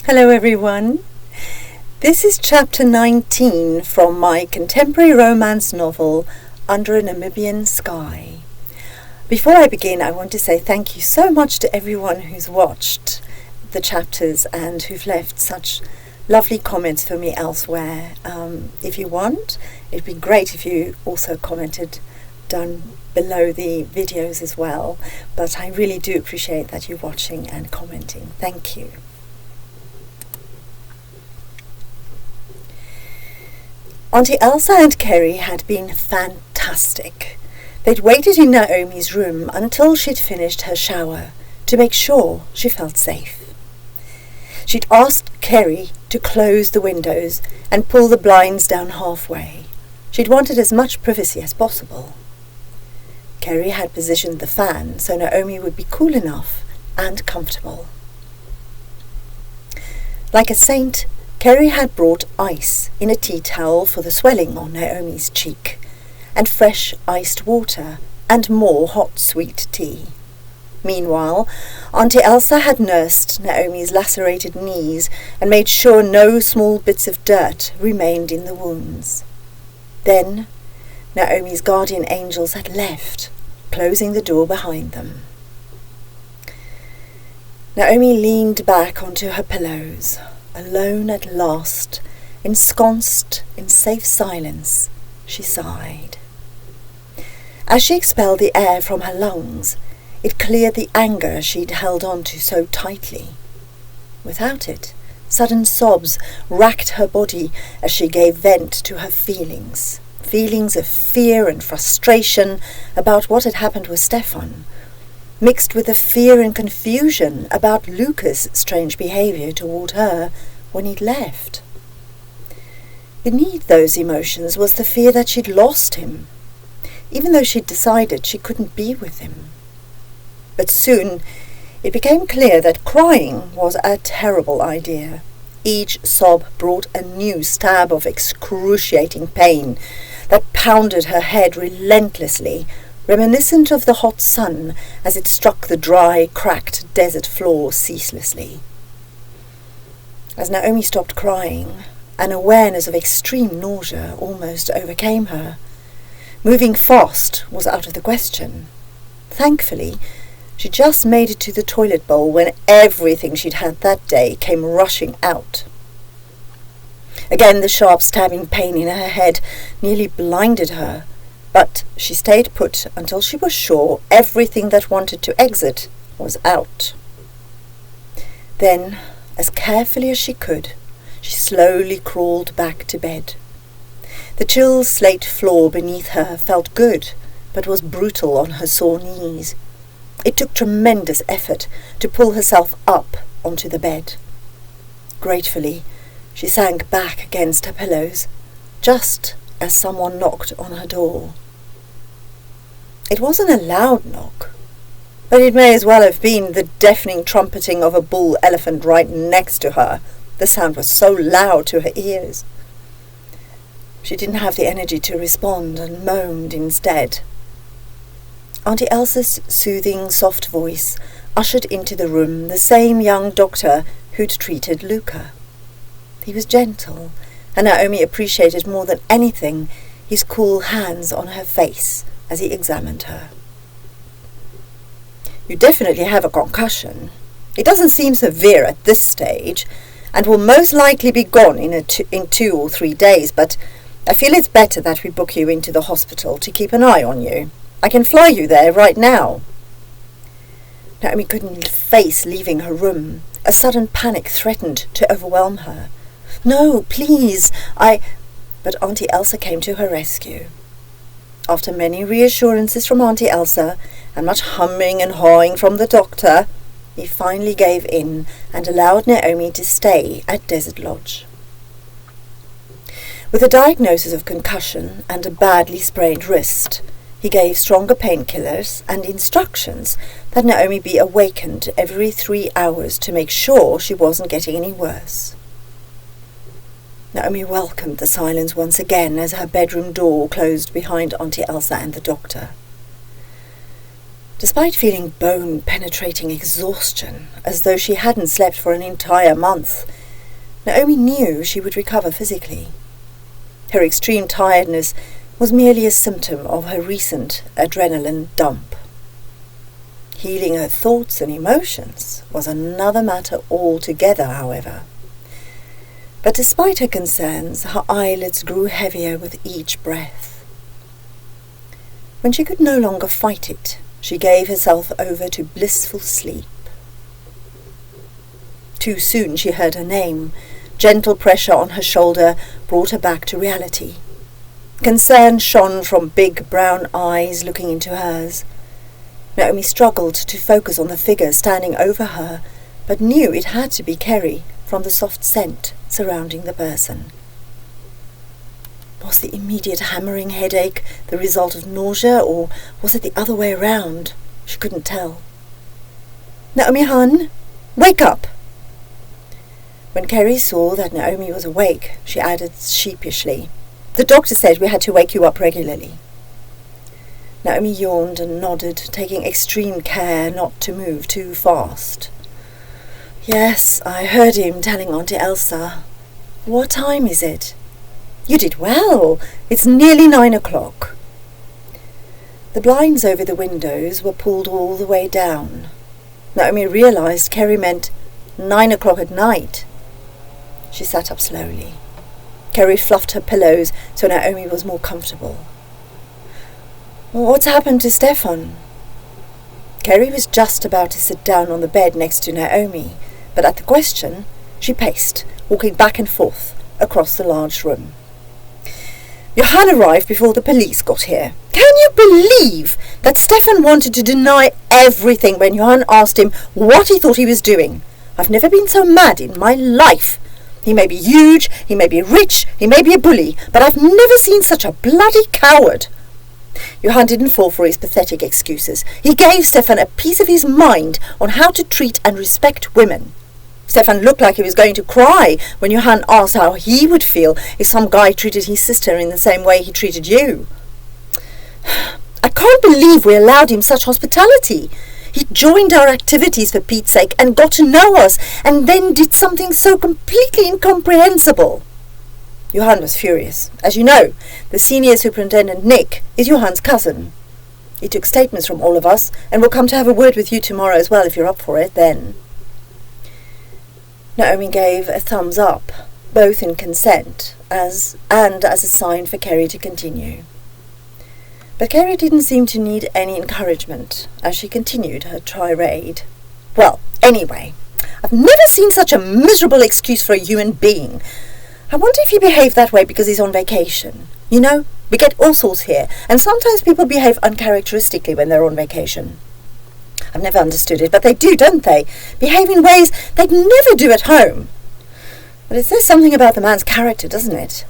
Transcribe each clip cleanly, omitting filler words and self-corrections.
Hello everyone. This is chapter 19 from my contemporary romance novel Under a Namibian Sky. Before I begin, I want to say thank you so much to everyone who's watched the chapters and who've left such lovely comments for me elsewhere. If you want, it'd be great if you also commented down below the videos as well, but I really do appreciate that you're watching and commenting. Thank you. Auntie Elsa and Kerry had been fantastic. They'd waited in Naomi's room until she'd finished her shower to make sure she felt safe. She'd asked Kerry to close the windows and pull the blinds down halfway. She'd wanted as much privacy as possible. Kerry had positioned the fan so Naomi would be cool enough and comfortable. Like a saint, Kerry had brought ice in a tea towel for the swelling on Naomi's cheek, and fresh iced water and more hot sweet tea. Meanwhile, Auntie Elsa had nursed Naomi's lacerated knees and made sure no small bits of dirt remained in the wounds. Then Naomi's guardian angels had left, closing the door behind them. Naomi leaned back onto her pillows. Alone at last, ensconced in safe silence, she sighed. As she expelled the air from her lungs, it cleared the anger she'd held on to so tightly. Without it, sudden sobs racked her body as she gave vent to her feelings of fear and frustration about what had happened with Stefan, mixed with the fear and confusion about Luca's strange behaviour toward her when he'd left. Beneath those emotions was the fear that she'd lost him, even though she'd decided she couldn't be with him. But soon it became clear that crying was a terrible idea. Each sob brought a new stab of excruciating pain that pounded her head relentlessly, reminiscent of the hot sun as it struck the dry, cracked desert floor ceaselessly. As Naomi stopped crying, an awareness of extreme nausea almost overcame her. Moving fast was out of the question. Thankfully, she just made it to the toilet bowl when everything she'd had that day came rushing out. Again, the sharp stabbing pain in her head nearly blinded her, but she stayed put until she was sure everything that wanted to exit was out. Then, as carefully as she could, she slowly crawled back to bed. The chill slate floor beneath her felt good, but was brutal on her sore knees. It took tremendous effort to pull herself up onto the bed. Gratefully, she sank back against her pillows, just as someone knocked on her door. It wasn't a loud knock, but it may as well have been the deafening trumpeting of a bull elephant right next to her. The sound was so loud to her ears. She didn't have the energy to respond and moaned instead. Auntie Elsa's soothing, soft voice ushered into the room the same young doctor who'd treated Luca. He was gentle, and Naomi appreciated more than anything his cool hands on her face as he examined her. "You definitely have a concussion. It doesn't seem severe at this stage, and will most likely be gone in 2 or 3 days, but I feel it's better that we book you into the hospital to keep an eye on you. I can fly you there right now." Naomi couldn't face leaving her room. A sudden panic threatened to overwhelm her. "No, please, But Auntie Elsa came to her rescue. After many reassurances from Auntie Elsa, and much humming and hawing from the doctor, he finally gave in and allowed Naomi to stay at Desert Lodge. With a diagnosis of concussion and a badly sprained wrist, he gave stronger painkillers and instructions that Naomi be awakened every 3 hours to make sure she wasn't getting any worse. Naomi welcomed the silence once again as her bedroom door closed behind Auntie Elsa and the doctor. Despite feeling bone-penetrating exhaustion, as though she hadn't slept for an entire month, Naomi knew she would recover physically. Her extreme tiredness was merely a symptom of her recent adrenaline dump. Healing her thoughts and emotions was another matter altogether, however. But despite her concerns, her eyelids grew heavier with each breath. When she could no longer fight it, she gave herself over to blissful sleep. Too soon she heard her name. Gentle pressure on her shoulder brought her back to reality. Concern shone from big brown eyes looking into hers. Naomi struggled to focus on the figure standing over her, but knew it had to be Kerry from the soft scent surrounding the person. Was the immediate hammering headache the result of nausea, or was it the other way around? She couldn't tell. "Naomi, hun, wake up!" When Kerry saw that Naomi was awake, she added sheepishly, "The doctor said we had to wake you up regularly." Naomi yawned and nodded, taking extreme care not to move too fast. "Yes, I heard him telling Auntie Elsa. What time is it?" "You did well. It's nearly 9 o'clock. The blinds over the windows were pulled all the way down. Naomi realized Kerry meant 9 o'clock at night. She sat up slowly. Kerry fluffed her pillows so Naomi was more comfortable. "What's happened to Stefan?" Kerry was just about to sit down on the bed next to Naomi, but at the question, she paced, walking back and forth across the large room. "Johan arrived before the police got here. Can you believe that Stefan wanted to deny everything when Johan asked him what he thought he was doing? I've never been so mad in my life. He may be huge, he may be rich, he may be a bully, but I've never seen such a bloody coward." Johan didn't fall for his pathetic excuses. He gave Stefan a piece of his mind on how to treat and respect women. Stefan looked like he was going to cry when Johan asked how he would feel if some guy treated his sister in the same way he treated you. "I can't believe we allowed him such hospitality. He joined our activities for Pete's sake and got to know us, and then did something so completely incomprehensible." Johan was furious. As you know, the senior superintendent, Nick, is Johan's cousin. He took statements from all of us and will come to have a word with you tomorrow as well if you're up for it then. Naomi gave a thumbs up, both in consent as a sign for Kerry to continue. But Kerry didn't seem to need any encouragement as she continued her tirade. "Well, anyway, I've never seen such a miserable excuse for a human being. I wonder if he behaved that way because he's on vacation. You know, we get all sorts here, and sometimes people behave uncharacteristically when they're on vacation. I've never understood it, but they do, don't they? Behave in ways they'd never do at home. But it says something about the man's character, doesn't it?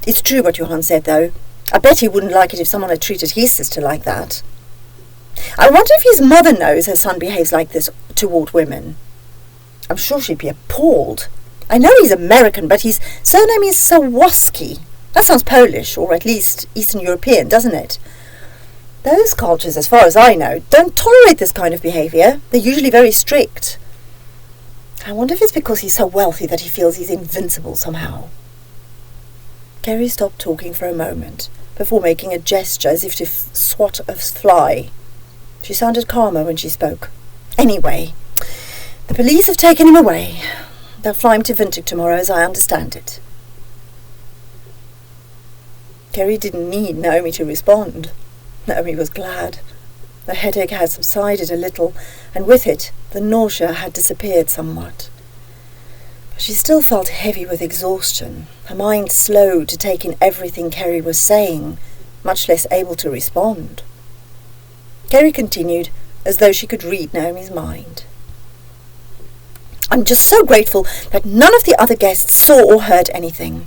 It's true what Johan said, though. I bet he wouldn't like it if someone had treated his sister like that. I wonder if his mother knows her son behaves like this toward women. I'm sure she'd be appalled. I know he's American, but his surname is Sawaski. That sounds Polish, or at least Eastern European, doesn't it? Those cultures, as far as I know, don't tolerate this kind of behaviour. They're usually very strict. I wonder if it's because he's so wealthy that he feels he's invincible somehow." Kerry stopped talking for a moment, before making a gesture as if to swat a fly. She sounded calmer when she spoke. "Anyway, the police have taken him away. They'll fly him to Windhoek tomorrow, as I understand it." Kerry didn't need Naomi to respond. Naomi was glad. The headache had subsided a little, and with it the nausea had disappeared somewhat. But she still felt heavy with exhaustion, her mind slow to take in everything Kerry was saying, much less able to respond. Kerry continued, as though she could read Naomi's mind. "I'm just so grateful that none of the other guests saw or heard anything.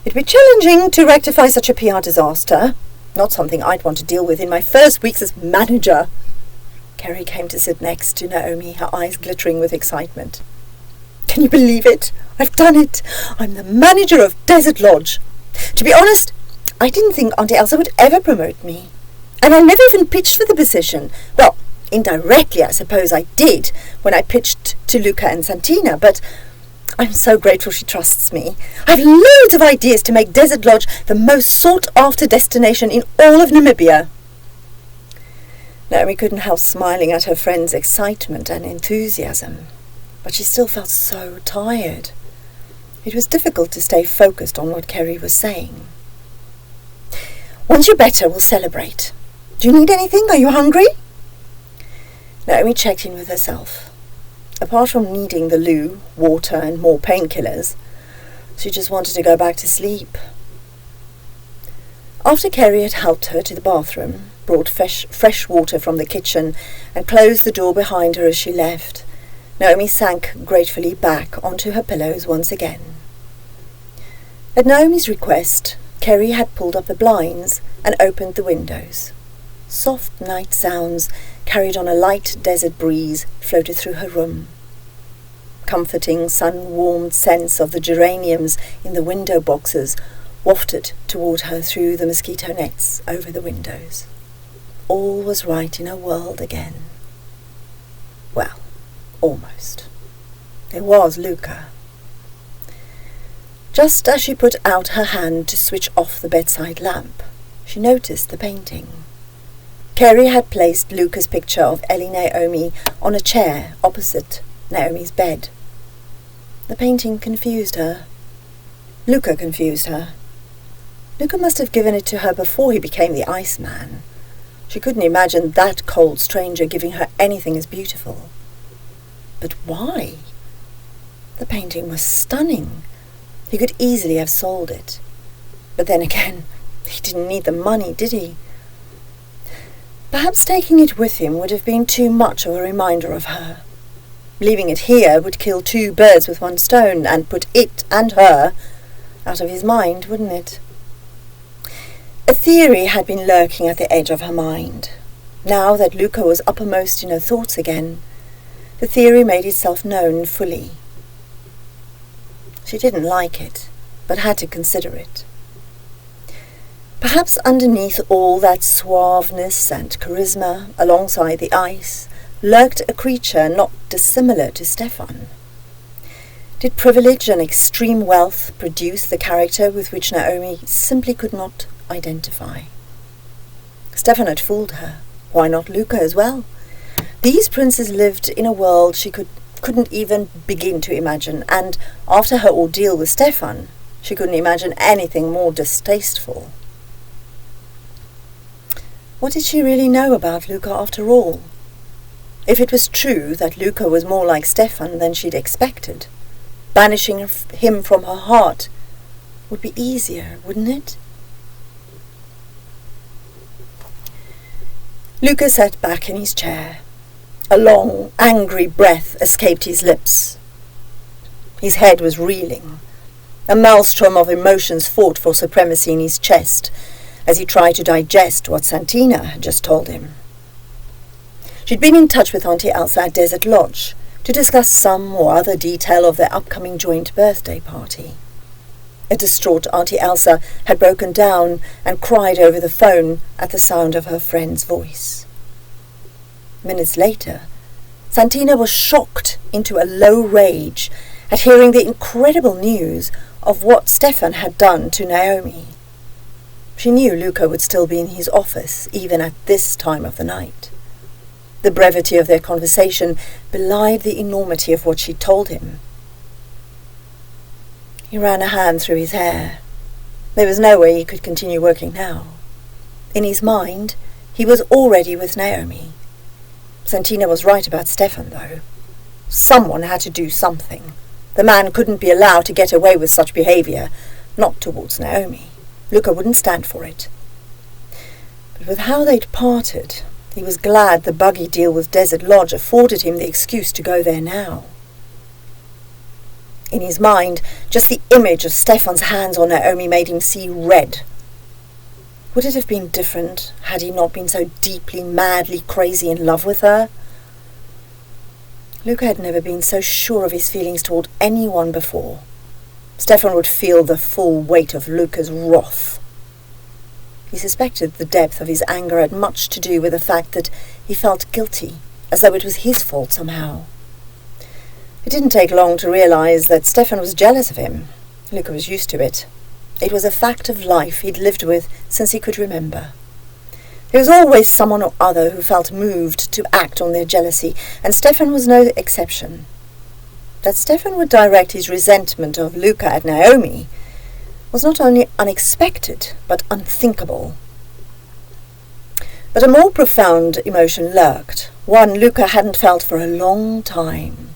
It'd be challenging to rectify such a PR disaster. Not something I'd want to deal with in my first weeks as manager." Kerry came to sit next to Naomi, her eyes glittering with excitement. "Can you believe it? I've done it. I'm the manager of Desert Lodge. To be honest, I didn't think Auntie Elsa would ever promote me. And I never even pitched for the position. Well, Indirectly, I suppose I did when I pitched to Luca and Santina, but I'm so grateful she trusts me. I've loads of ideas to make Desert Lodge the most sought-after destination in all of Namibia. Naomi couldn't help smiling at her friend's excitement and enthusiasm, but she still felt so tired. It was difficult to stay focused on what Kerry was saying. Once you're better, we'll celebrate. Do you need anything? Are you hungry? Naomi checked in with herself. Apart from needing the loo, water and more painkillers, she just wanted to go back to sleep. After Kerry had helped her to the bathroom, brought fresh water from the kitchen and closed the door behind her as she left, Naomi sank gratefully back onto her pillows once again. At Naomi's request, Kerry had pulled up the blinds and opened the windows. Soft night sounds, carried on a light desert breeze, floated through her room. Comforting, sun-warmed scents of the geraniums in the window boxes wafted toward her through the mosquito nets over the windows. All was right in her world again. Well, almost. There was Luca. Just as she put out her hand to switch off the bedside lamp, she noticed the painting. Kerry had placed Luca's picture of Ellie Naomi on a chair opposite Naomi's bed. The painting confused her. Luca confused her. Luca must have given it to her before he became the Iceman. She couldn't imagine that cold stranger giving her anything as beautiful. But why? The painting was stunning. He could easily have sold it. But then again, he didn't need the money, did he? Perhaps taking it with him would have been too much of a reminder of her. Leaving it here would kill two birds with one stone and put it and her out of his mind, wouldn't it? A theory had been lurking at the edge of her mind. Now that Luca was uppermost in her thoughts again, the theory made itself known fully. She didn't like it, but had to consider it. Perhaps underneath all that suaveness and charisma, alongside the ice, lurked a creature not dissimilar to Stefan. Did privilege and extreme wealth produce the character with which Naomi simply could not identify? Stefan had fooled her. Why not Luca as well? These princes lived in a world she couldn't even begin to imagine, and after her ordeal with Stefan, she couldn't imagine anything more distasteful. What did she really know about Luca after all? If it was true that Luca was more like Stefan than she'd expected, banishing him from her heart would be easier, wouldn't it? Luca sat back in his chair. A long, angry breath escaped his lips. His head was reeling. A maelstrom of emotions fought for supremacy in his chest as he tried to digest what Santina had just told him. She'd been in touch with Auntie Elsa at Desert Lodge to discuss some or other detail of their upcoming joint birthday party. A distraught Auntie Elsa had broken down and cried over the phone at the sound of her friend's voice. Minutes later, Santina was shocked into a low rage at hearing the incredible news of what Stefan had done to Naomi. She knew Luca would still be in his office, even at this time of the night. The brevity of their conversation belied the enormity of what she'd told him. He ran a hand through his hair. There was no way he could continue working now. In his mind, he was already with Naomi. Santina was right about Stefan, though. Someone had to do something. The man couldn't be allowed to get away with such behaviour, not towards Naomi. Luca wouldn't stand for it. But with how they'd parted, he was glad the buggy deal with Desert Lodge afforded him the excuse to go there now. In his mind, just the image of Stefan's hands on Naomi made him see red. Would it have been different had he not been so deeply, madly crazy in love with her? Luca had never been so sure of his feelings toward anyone before. Stefan would feel the full weight of Luca's wrath. He suspected the depth of his anger had much to do with the fact that He felt guilty, as though it was his fault somehow. It didn't take long to realise that Stefan was jealous of him. Luca was used to it. It was a fact of life he'd lived with since he could remember. There was always someone or other who felt moved to act on their jealousy, and Stefan was no exception. That Stefan would direct his resentment of Luca at Naomi was not only unexpected, but unthinkable. But a more profound emotion lurked, one Luca hadn't felt for a long time,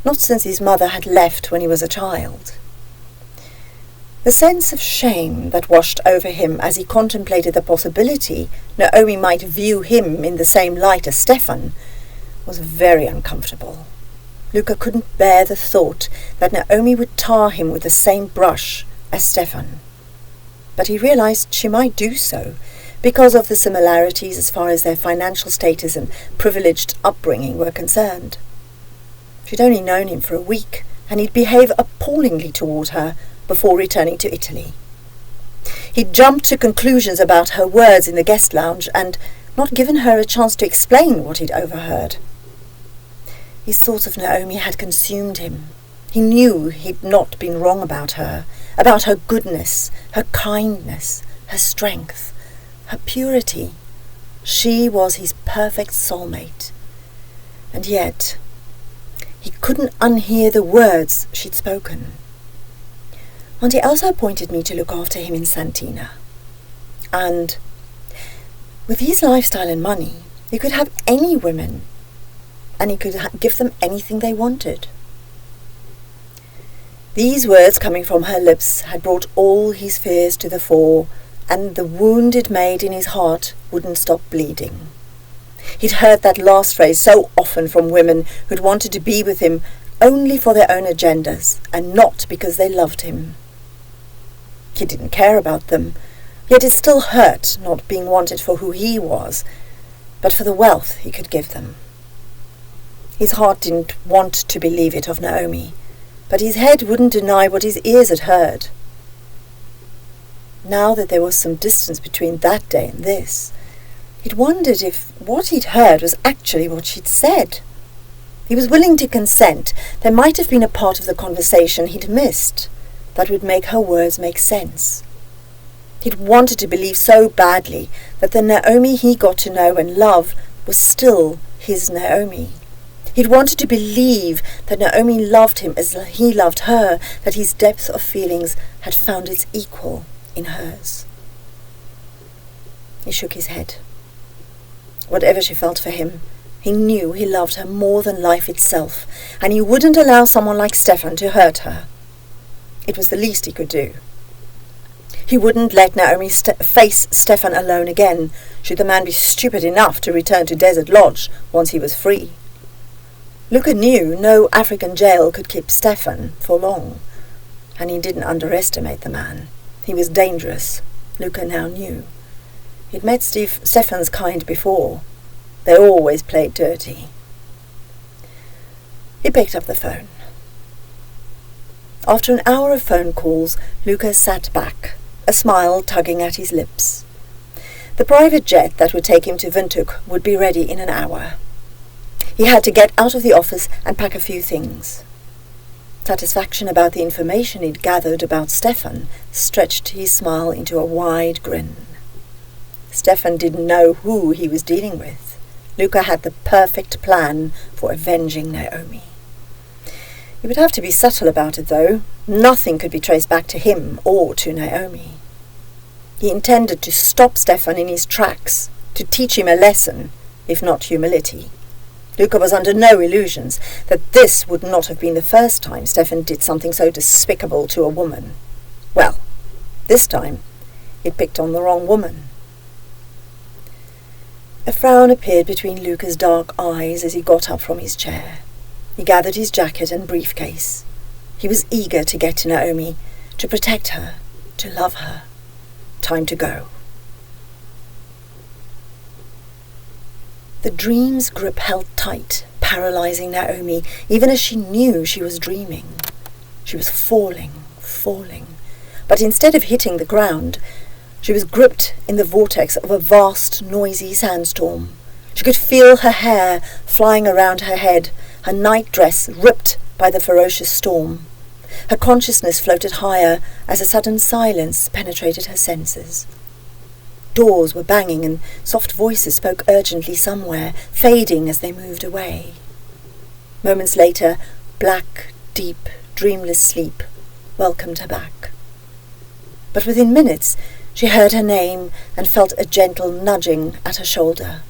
not since his mother had left when he was a child. The sense of shame that washed over him as he contemplated the possibility Naomi might view him in the same light as Stefan was very uncomfortable. Luca couldn't bear the thought that Naomi would tar him with the same brush as Stefan. But he realized she might do so because of the similarities as far as their financial status and privileged upbringing were concerned. She'd only known him for a week, and he'd behave appallingly toward her before returning to Italy. He'd jumped to conclusions about her words in the guest lounge and not given her a chance to explain what he'd overheard. His thoughts of Naomi had consumed him. He knew he'd not been wrong about her goodness, her kindness, her strength, her purity. She was his perfect soulmate. And yet, he couldn't unhear the words she'd spoken. Auntie Elsa appointed me to look after him in Santina. And with his lifestyle and money, he could have any women, and he could give them anything they wanted. These words coming from her lips had brought all his fears to the fore, and the wound it made in his heart wouldn't stop bleeding. He'd heard that last phrase so often from women who'd wanted to be with him only for their own agendas, and not because they loved him. He didn't care about them, yet it still hurt not being wanted for who he was, but for the wealth he could give them. His heart didn't want to believe it of Naomi, but his head wouldn't deny what his ears had heard. Now that there was some distance between that day and this, he'd wondered if what he'd heard was actually what she'd said. He was willing to consent. There might have been a part of the conversation he'd missed that would make her words make sense. He'd wanted to believe so badly that the Naomi he got to know and love was still his Naomi. He'd wanted to believe that Naomi loved him as he loved her, that his depth of feelings had found its equal in hers. He shook his head. Whatever she felt for him, he knew he loved her more than life itself, and he wouldn't allow someone like Stefan to hurt her. It was the least he could do. He wouldn't let Naomi face Stefan alone again, should the man be stupid enough to return to Desert Lodge once he was free. Luca knew no African jail could keep Stefan for long, and he didn't underestimate the man. He was dangerous, Luca now knew. He'd met Stefan's kind before. They always played dirty. He picked up the phone. After an hour of phone calls, Luca sat back, a smile tugging at his lips. The private jet that would take him to Windhoek would be ready in an hour. He had to get out of the office and pack a few things. Satisfaction about the information he'd gathered about Stefan stretched his smile into a wide grin. Stefan didn't know who he was dealing with. Luca had the perfect plan for avenging Naomi. He would have to be subtle about it, though. Nothing could be traced back to him or to Naomi. He intended to stop Stefan in his tracks, to teach him a lesson, if not humility. Luca was under no illusions that this would not have been the first time Stefan did something so despicable to a woman. Well, this time he'd picked on the wrong woman. A frown appeared between Luca's dark eyes as he got up from his chair. He gathered his jacket and briefcase. He was eager to get to Naomi, to protect her, to love her. Time to go. The dream's grip held tight, paralyzing Naomi, even as she knew she was dreaming. She was falling. But instead of hitting the ground, she was gripped in the vortex of a vast, noisy sandstorm. She could feel her hair flying around her head, her night dress ripped by the ferocious storm. Her consciousness floated higher as a sudden silence penetrated her senses. Doors were banging and soft voices spoke urgently somewhere, fading as they moved away. Moments later, black, deep, dreamless sleep welcomed her back. But within minutes, she heard her name and felt a gentle nudging at her shoulder.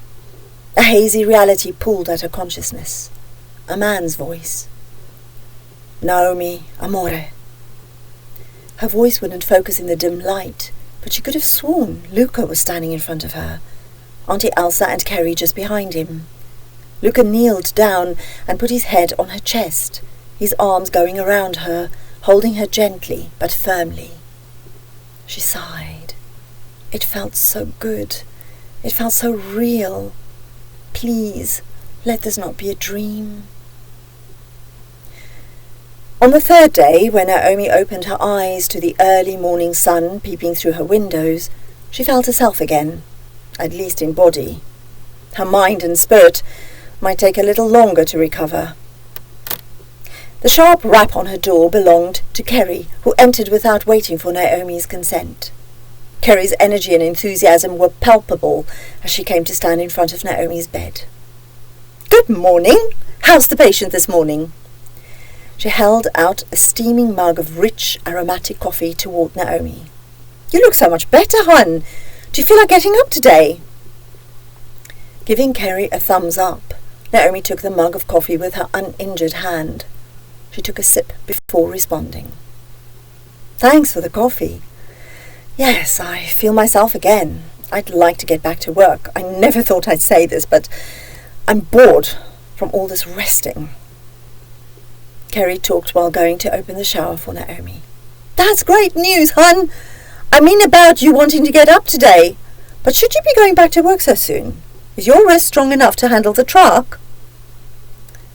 A hazy reality pulled at her consciousness. A man's voice. "Naomi, amore." Her voice wouldn't focus in the dim light, but she could have sworn Luca was standing in front of her, Auntie Elsa and Kerry just behind him. Luca kneeled down and put his head on her chest, his arms going around her, holding her gently but firmly. She sighed. It felt so good. It felt so real. Please, let this not be a dream. On the third day, when Naomi opened her eyes to the early morning sun peeping through her windows, she felt herself again, at least in body. Her mind and spirit might take a little longer to recover. The sharp rap on her door belonged to Kerry, who entered without waiting for Naomi's consent. Kerry's energy and enthusiasm were palpable as she came to stand in front of Naomi's bed. "Good morning! How's the patient this morning?" She held out a steaming mug of rich, aromatic coffee toward Naomi. "You look so much better, hon. Do you feel like getting up today?" Giving Kerry a thumbs up, Naomi took the mug of coffee with her uninjured hand. She took a sip before responding. "Thanks for the coffee. Yes, I feel myself again. I'd like to get back to work. I never thought I'd say this, but I'm bored from all this resting." Kerry talked while going to open the shower for Naomi. "That's great news, hon. I mean about you wanting to get up today. But should you be going back to work so soon? Is your wrist strong enough to handle the truck?"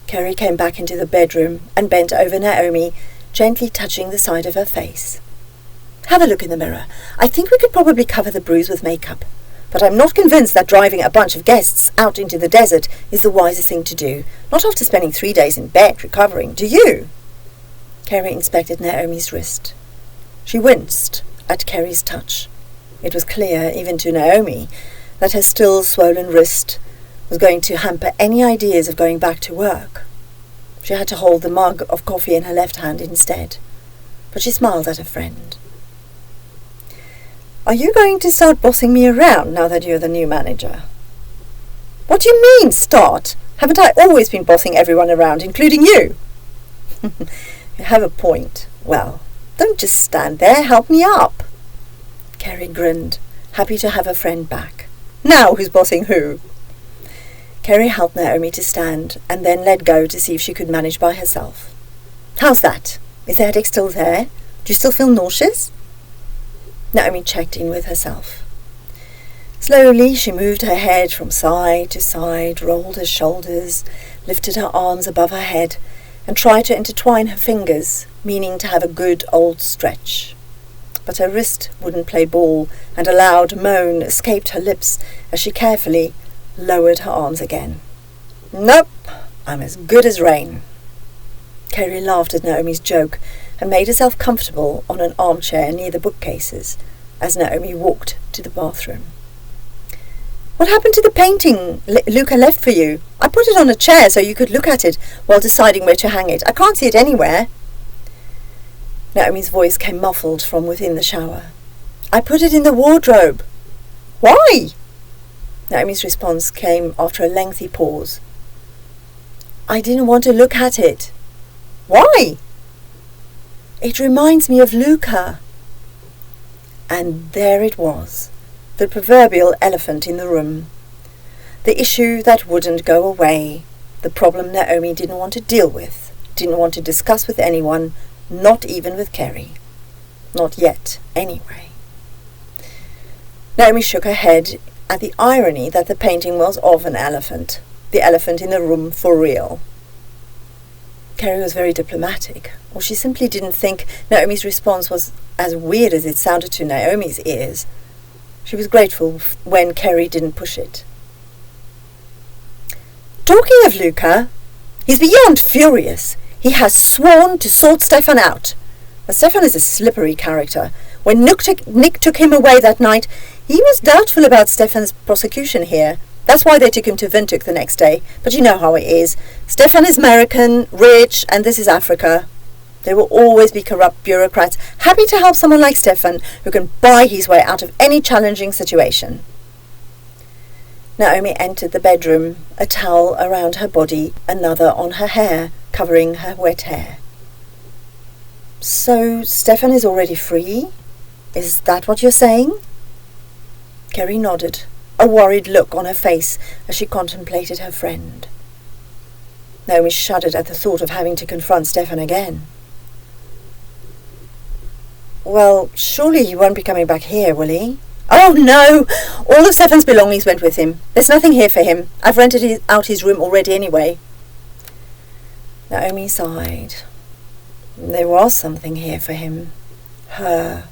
Kerry came back into the bedroom and bent over Naomi, gently touching the side of her face. "Have a look in the mirror. I think we could probably cover the bruise with makeup. But I'm not convinced that driving a bunch of guests out into the desert is the wisest thing to do. Not after spending 3 days in bed recovering, do you?" Kerry inspected Naomi's wrist. She winced at Kerry's touch. It was clear, even to Naomi, that her still swollen wrist was going to hamper any ideas of going back to work. She had to hold the mug of coffee in her left hand instead. But she smiled at her friend. "Are you going to start bossing me around now that you're the new manager?" "What do you mean, start? Haven't I always been bossing everyone around, including you?" "You have a point. Well, don't just stand there, help me up." Kerry grinned, happy to have her friend back. "Now who's bossing who?" Kerry helped Naomi to stand and then let go to see if she could manage by herself. "How's that? Is the headache still there? Do you still feel nauseous?" Naomi checked in with herself. Slowly she moved her head from side to side, rolled her shoulders, lifted her arms above her head, and tried to intertwine her fingers, meaning to have a good old stretch. But her wrist wouldn't play ball, and a loud moan escaped her lips as she carefully lowered her arms again. "Nope, I'm as good as rain." Kerry laughed at Naomi's joke and made herself comfortable on an armchair near the bookcases as Naomi walked to the bathroom. "What happened to the painting Luca left for you? I put it on a chair so you could look at it while deciding where to hang it. I can't see it anywhere." Naomi's voice came muffled from within the shower. "I put it in the wardrobe." "Why?" Naomi's response came after a lengthy pause. "I didn't want to look at it." "Why?" "It reminds me of Luca." And there it was, the proverbial elephant in the room. The issue that wouldn't go away, the problem Naomi didn't want to deal with, didn't want to discuss with anyone, not even with Kerry. Not yet, anyway. Naomi shook her head at the irony that the painting was of an elephant, the elephant in the room for real. Kerry was very diplomatic, or she simply didn't think Naomi's response was as weird as it sounded to Naomi's ears. She was grateful when Kerry didn't push it. Talking of Luca, he's beyond furious. He has sworn to sort Stefan out. But Stefan is a slippery character. When Nick took him away that night, he was doubtful about Stefan's prosecution here. That's why they took him to Windhoek the next day. But you know how it is. Stefan is American, rich, and this is Africa. There will always be corrupt bureaucrats happy to help someone like Stefan who can buy his way out of any challenging situation. Naomi entered the bedroom, a towel around her body, another on her hair, covering her wet hair. So Stefan is already free? Is that what you're saying? Kerry nodded, a worried look on her face as she contemplated her friend. Naomi shuddered at the thought of having to confront Stefan again. Well, surely he won't be coming back here, will he? Oh, no! All of Stefan's belongings went with him. There's nothing here for him. I've rented out his room already anyway. Naomi sighed. There was something here for him. Her.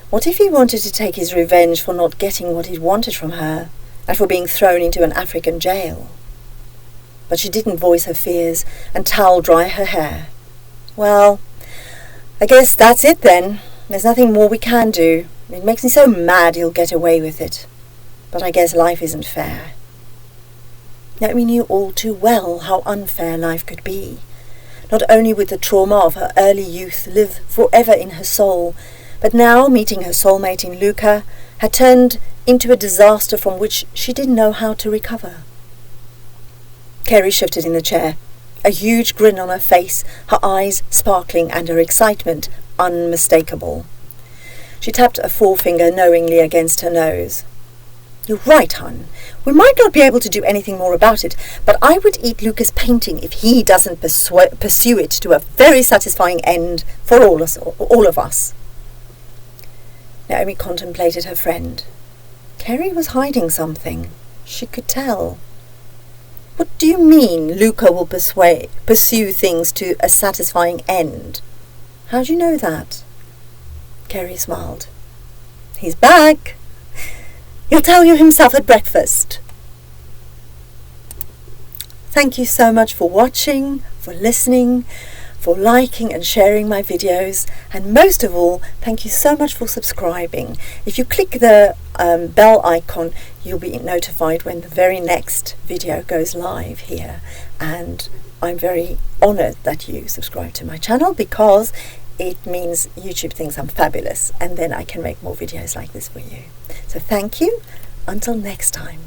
What if he wanted to take his revenge for not getting what he'd wanted from her, and for being thrown into an African jail? But she didn't voice her fears and towel dry her hair. Well, I guess that's it then. There's nothing more we can do. It makes me so mad he'll get away with it. But I guess life isn't fair. Naomi knew all too well how unfair life could be. Not only would the trauma of her early youth live forever in her soul, but now meeting her soulmate in Luca had turned into a disaster from which she didn't know how to recover. Kerry shifted in the chair, a huge grin on her face, her eyes sparkling and her excitement unmistakable. She tapped a forefinger knowingly against her nose. You're right, hon. We might not be able to do anything more about it, but I would eat Luca's painting if he doesn't pursue it to a very satisfying end for all of us. Naomi contemplated her friend. Kerry was hiding something. She could tell. What do you mean Luca will pursue things to a satisfying end? How do you know that? Kerry smiled. He's back. He'll tell you himself at breakfast. Thank you so much for watching, for listening, for liking and sharing my videos, and most of all, thank you so much for subscribing. If you click the bell icon, you'll be notified when the very next video goes live here, and I'm very honoured that you subscribe to my channel because it means YouTube thinks I'm fabulous, and then I can make more videos like this for you. So thank you. Until next time.